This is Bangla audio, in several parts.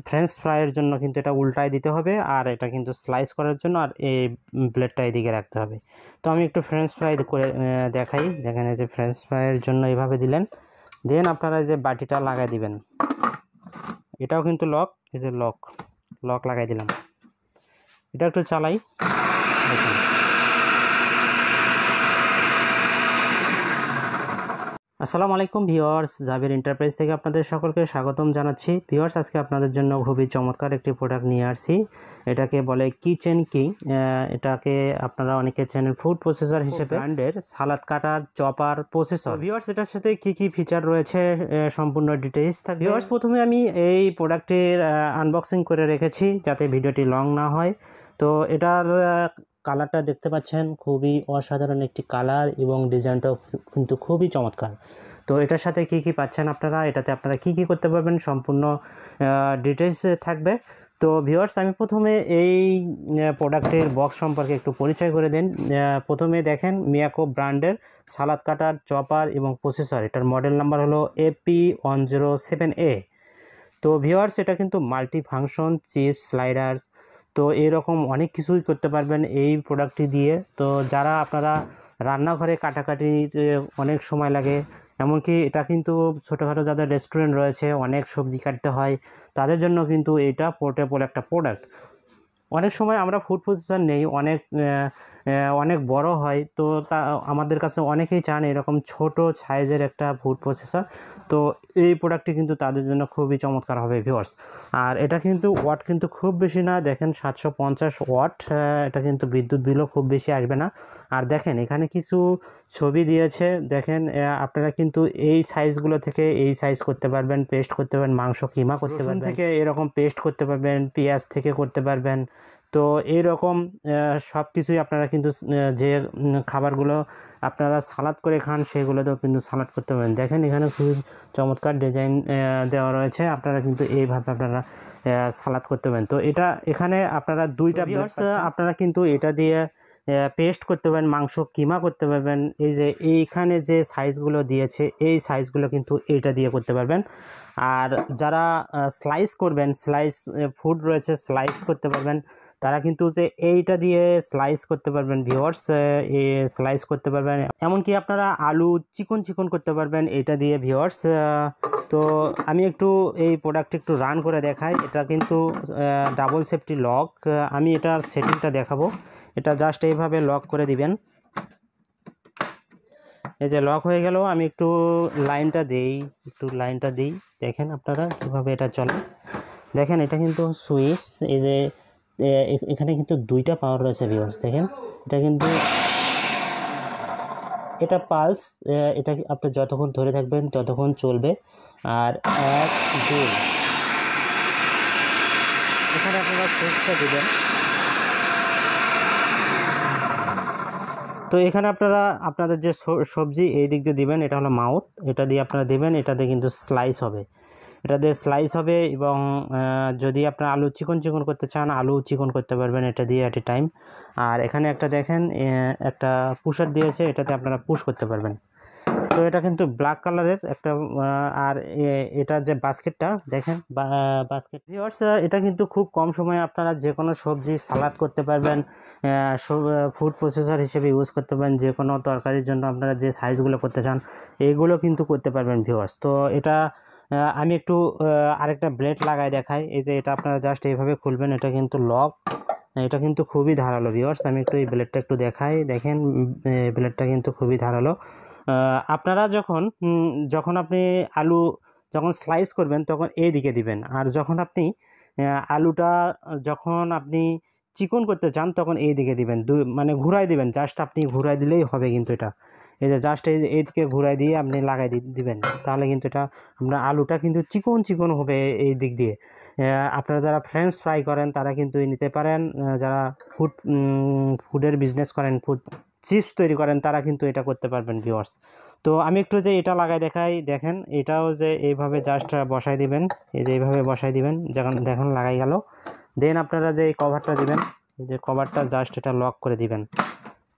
ফ্রেঞ্চ ফ্রাইয়ের জন্য কিন্তু এটা উল্টায় দিতে হবে, আর এটা কিন্তু স্লাইস করার জন্য আর এই ব্লেডটা এদিকে রাখতে হবে। তো আমি একটু ফ্রেঞ্চ ফ্রাই করে দেখাই। দেখেন এই যে ফ্রেঞ্চ ফ্রাইয়ের জন্য এইভাবে দিলেন, দেন আপনারা যে বাটিটা লাগাই দিবেন, এটাও কিন্তু লক, এই যে লক লাগাই দিলাম। এটা একটু চালাই, দেখুন। আসসালামু আলাইকুম ভিউয়ার্স, জাবির এন্টারপ্রাইজ থেকে আপনাদের সকলকে স্বাগতম জানাচ্ছি। ভিউয়ার্স, আজকে আপনাদের জন্য খুবই চমৎকার একটি প্রোডাক্ট নিয়ে আসছি। এটাকে বলে কিচেন কিং। এটাকে আপনারা অনেকে চেনেন ফুড প্রসেসর হিসেবে। ব্র্যান্ডের সালাদ কাটার চপার প্রসেসর। ভিউয়ার্স, এটার সাথে কি কি ফিচার রয়েছে সম্পূর্ণ ডিটেইলস থাকবে। ভিউয়ার্স, প্রথমে আমি এই প্রোডাক্টের আনবক্সিং করে রেখেছি যাতে ভিডিওটি লং না হয়। তো এটার কালারটা দেখতে পাচ্ছেন, খুবই অসাধারণ একটি কালার এবং ডিজাইনটাও কিন্তু খুবই চমৎকার। তো এটার সাথে কি কি পাচ্ছেন আপনারা, এটাতে আপনারা কি কি করতে পারবেন সম্পূর্ণ ডিটেলস থাকবে। তো ভিউয়ার্স, আমি প্রথমে এই প্রোডাক্টের বক্স সম্পর্কে একটু পরিচয় করে দিন। প্রথমে দেখেন মিয়াকো ব্র্যান্ডের সালাদ কাটার চপার এবং প্রসেসর। এটার মডেল নাম্বার হলো AP107A। তো ভিউয়ার্স, এটা কিন্তু মাল্টি ফাংশন চিপস স্লাইডার্স, তো এরকম অনেক কিছুই করতে পারবেন এই প্রোডাক্টটি দিয়ে। তো যারা আপনারা রান্নাঘরে কাটাকাটির অনেক সময় লাগে, এমনকি এটা কিন্তু ছোটোখাটো যাদের রেস্টুরেন্ট রয়েছে, অনেক সবজি কাটতে হয়, তাদের জন্য কিন্তু এটা পোর্টেবল একটা প্রোডাক্ট। অনেক সময় আমরা ফুড প্রসেসর নেই, অনেক বড় হয়, তো তা আমাদের কাছে অনেকেই চান এরকম ছোট সাইজের একটা ফুড প্রসেসর। তো এই প্রোডাক্টটি কিন্তু তাদের জন্য খুবই চমৎকার হবে ভিউয়ার্স। আর এটা কিন্তু ওয়াট কিন্তু খুব বেশি না, দেখেন 750 ওয়াট। এটা কিন্তু বিদ্যুৎ বিলও খুব বেশি আসবে না। আর দেখেন এখানে কিছু ছবি দিয়েছে, দেখেন আপনারা কিন্তু এই সাইজগুলো থেকে এই সাইজ করতে পারবেন, পেস্ট করতে পারবেন, মাংস কিমা করতে পারবেন, থেকে এরকম পেস্ট করতে পারবেন, পেঁয়াজ থেকে করতে পারবেন। তো এইরকম সব কিছুই আপনারা কিন্তু যে খাবারগুলো আপনারা সালাদ করে খান সেগুলোতেও কিন্তু সালাদ করতে পারেন। দেখেন এখানে খুব চমৎকার ডিজাইন দেওয়া রয়েছে, আপনারা কিন্তু এইভাবে আপনারা সালাদ করতে পারেন। তো এটা এখানে আপনারা দুইটা আপনারা কিন্তু এটা দিয়ে পেস্ট করতে পারেন, মাংস কিমা করতে পারবেন। এই যে এইখানে যে সাইজগুলো দিয়েছে এই সাইজগুলো কিন্তু এইটা দিয়ে করতে পারবেন। আর যারা স্লাইস করবেন, স্লাইস ফুড রয়েছে, স্লাইস করতে পারবেন, তারা কিন্তু যে এইটা দিয়ে স্লাইস করতে পারবেন ভিউয়ার্স, স্লাইস করতে পারবেন। এমনকি আপনারা আলু চিকন করতে পারবেন এটা দিয়ে ভিউয়ার্স। তো আমি একটু এই প্রোডাক্ট একটু রান করে দেখাই। এটা কিন্তু ডাবল সেফটি লক। আমি এটার সেটিংটা দেখাবো। এটা জাস্ট এইভাবে লক করে দিবেন, এই যে লক হয়ে গেল। আমি একটু লাইনটা দিই, দেখেন আপনারা কীভাবে এটা চলে। দেখেন এটা কিন্তু সুইচ, এই যে এখানে কিন্তু দুইটা পাওয়ার রয়েছে ভিউয়ার্স। দেখেন এটা কিন্তু এটা পালস, এটা আপনি যতক্ষণ ধরে থাকবেন ততক্ষণ চলবে। আর 1 2 এখানে আপনারা সুইচটা দেবেন। তো এখানে আপনারা আপনাদের যে সবজি এই দিক দিয়ে দিবেন, এটা হলো মাউথ, এটা দিয়ে আপনারা দিবেন, এটাতে কিন্তু স্লাইস হবে, এটা দিয়ে স্লাইস হবে। এবং যদি আপনারা আলু চিকন করতে চান, আলু চিকন করতে পারবেন এটা দিয়ে অ্যাট এ টাইম। আর এখানে একটা দেখেন একটা পুশার দিয়েছে, এটাতে আপনারা পুশ করতে পারবেন। তো এটা কিন্তু ব্ল্যাক কালারের একটা। আর এটা যে বাস্কেটটা দেখেন, বাস্কেট ভিউয়ার্স, এটা কিন্তু খুব কম সময়ে আপনারা যে কোনো সবজি সালাড করতে পারবেন, ফুড প্রসেসর হিসেবে ইউজ করতে পারেন। যে কোনো তরকারির জন্য আপনারা যে সাইজগুলো করতে চান এইগুলো কিন্তু করতে পারবেন ভিউয়ার্স। তো এটা আমি একটু আরেকটা ব্লেড লাগাই দেখাই। এই যে এটা আপনারা জাস্ট এইভাবে খুলবেন, এটা কিন্তু লক, এটা কিন্তু খুবই ধারালো ভিউয়ার্স। আমি একটু এই ব্লেডটা একটু দেখাই, দেখেন ব্লেডটা কিন্তু খুবই ধারালো। আপনারা যখন আপনি আলু যখন স্লাইস করবেন তখন এই দিকে দিবেন, আর যখন আপনি আলুটা যখন আপনি চিকন করতে চান তখন এই দিকে দিবেন, মানে ঘুরাই দিবেন, জাস্ট আপনি ঘুরাই দিলেই হবে। কিন্তু এটা এই যে জাস্ট এই দিকে ঘুরাই দিয়ে আপনি লাগাই দিবেন, তাহলে কিন্তু এটা আপনার আলুটা কিন্তু চিকন হবে এই দিক দিয়ে। আপনারা যারা ফ্রেঞ্চ ফ্রাই করেন তারা কিন্তু নিতে পারেন, যারা ফুডের বিজনেস করেন, ফুড চিপস তৈরি করেন, তারা কিন্তু এটা করতে পারবেন ভিউয়ার্স। তো আমি একটু যে এটা লাগাই দেখাই, দেখেন এটাও যে এইভাবে জাস্ট বসাই দিবেন, এই যে এইভাবে বসাই দিবেন, যখন দেখেন লাগাই গেল। দেন আপনারা যে এই কভারটা দিবেন, এই যে কভারটা জাস্ট এটা লক করে দিবেন,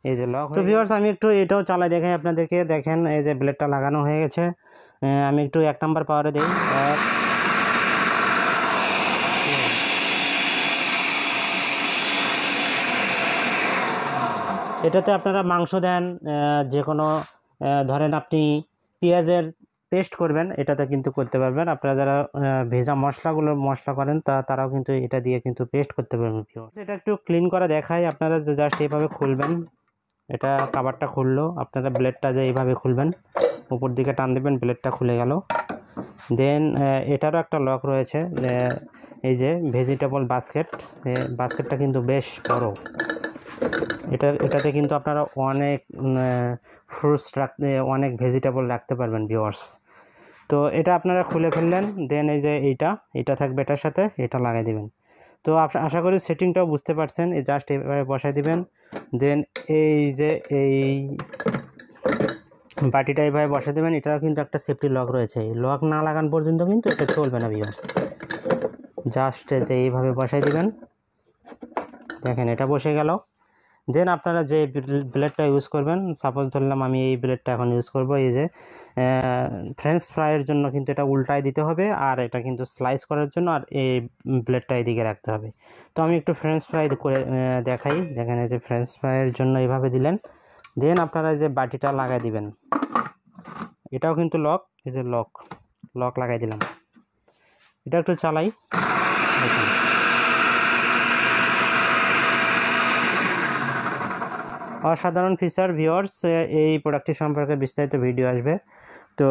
এই যে লক। তো ভিউয়ার্স, আমি একটু এটাও চালাই দেখাই আপনাদেরকে। দেখেন এই যে ব্লেডটা লাগানো হয়ে গেছে। আমি একটু 1 নাম্বার পাওয়ারে দিই, এটাতে আপনারা মাংস দেন, যে কোনো ধরেন আপনি পেঁয়াজের পেস্ট করবেন, এটাতে কিন্তু করতে পারবেন। আপনারা যারা ভেজা মশলা করেন তারাও কিন্তু এটা দিয়ে কিন্তু পেস্ট করতে পারবেন। এটা একটু ক্লিন করে দেখাই, আপনারা জাস্ট এইভাবে খুলবেন, এটা কাভারটা খুললো, আপনারা ব্লেডটা যে এইভাবে খুলবেন, উপর দিকে টান দেবেন, ব্লেডটা খুলে গেল। দেন এটারও একটা লক রয়েছে, এই যে ভেজিটেবল বাস্কেটটা কিন্তু বেশ বড়। এটাতে কিন্তু আপনারা অনেক ফ্রুটস অনেক ভেজিটেবল রাখতে পারবেন ভিউয়ার্স। তো এটা আপনারা খুলে ফেললেন, দেন এই যে এইটা থাকবে, এটার সাথে এটা লাগাই দিবেন। তো আশা করি সেটিংটাও বুঝতে পারছেন। এই জাস্ট এইভাবে বসাই দিবেন, দেন এই যে এই বাটিটা এইভাবে বসে দেবেন। এটাও কিন্তু একটা সেফটি লক রয়েছে, এই লক না লাগান পর্যন্ত কিন্তু এটা চলবে না ভিউয়ার্স। জাস্ট এইভাবে বসাই দিবেন, দেখেন এটা বসে গেল। দেন আপনারা যে ব্লেডটা ইউজ করবেন, সাপোজ ধরলাম আমি এই ব্লেডটা এখন ইউজ করব, এই যে ফ্রেঞ্চ ফ্রাইয়ের জন্য কিন্তু এটা উল্টায় দিতে হবে, আর এটা কিন্তু স্লাইস করার জন্য আর এই ব্লেডটা এদিকে রাখতে হবে। তো আমি একটু ফ্রেঞ্চ ফ্রাই করে দেখাই। দেখেন এই যে ফ্রেঞ্চ ফ্রাইয়ের জন্য এইভাবে দিলেন, দেন আপনারা যে বাটিটা লাগাই দিবেন, এটাও কিন্তু লক, এই যে লক লাগাই দিলাম। এটা একটু চালাই, দেখুন অসাধারণ ফিচার ভিউয়ার্স। এই প্রোডাক্টটি সম্পর্কে বিস্তারিত ভিডিও আসবে। তো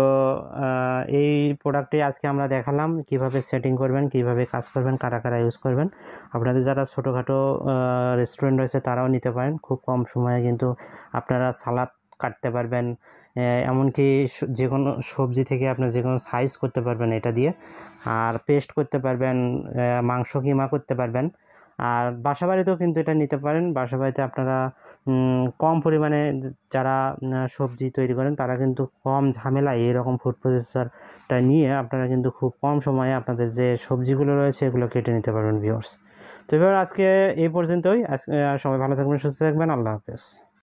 এই প্রোডাক্টটি আজকে আমরা দেখালাম কিভাবে সেটিং করবেন, কিভাবে কাজ করবেন, কারা ইউজ করবেন। আপনাদের যারা ছোটোখাটো রেস্টুরেন্ট রয়েছে তারাও নিতে পারেন। খুব কম সময়ে কিন্তু আপনারা সালাদ কাটতে পারবেন, এমনকি যে কোনো সবজি থেকে আপনার যে কোনো সাইজ করতে পারবেন এটা দিয়ে, আর পেস্ট করতে পারবেন, মাংস কিমা করতে পারবেন। আর বাসাবাড়িতেও কিন্তু এটা নিতে পারেন। বাসাবাড়িতে আপনারা কম পরিমাণে যারা সবজি তৈরি করেন তারা কিন্তু কম ঝামেলায় এরকম ফুড প্রসেসরটা নিয়ে আপনারা কিন্তু খুব কম সময়ে আপনাদের যে সবজিগুলো রয়েছে এগুলো কেটে নিতে পারবেন ভিউয়ার্স। তো এবার আজকে এই পর্যন্তই। সবাই ভালো থাকবেন, সুস্থ থাকবেন, আল্লাহ হাফেজ।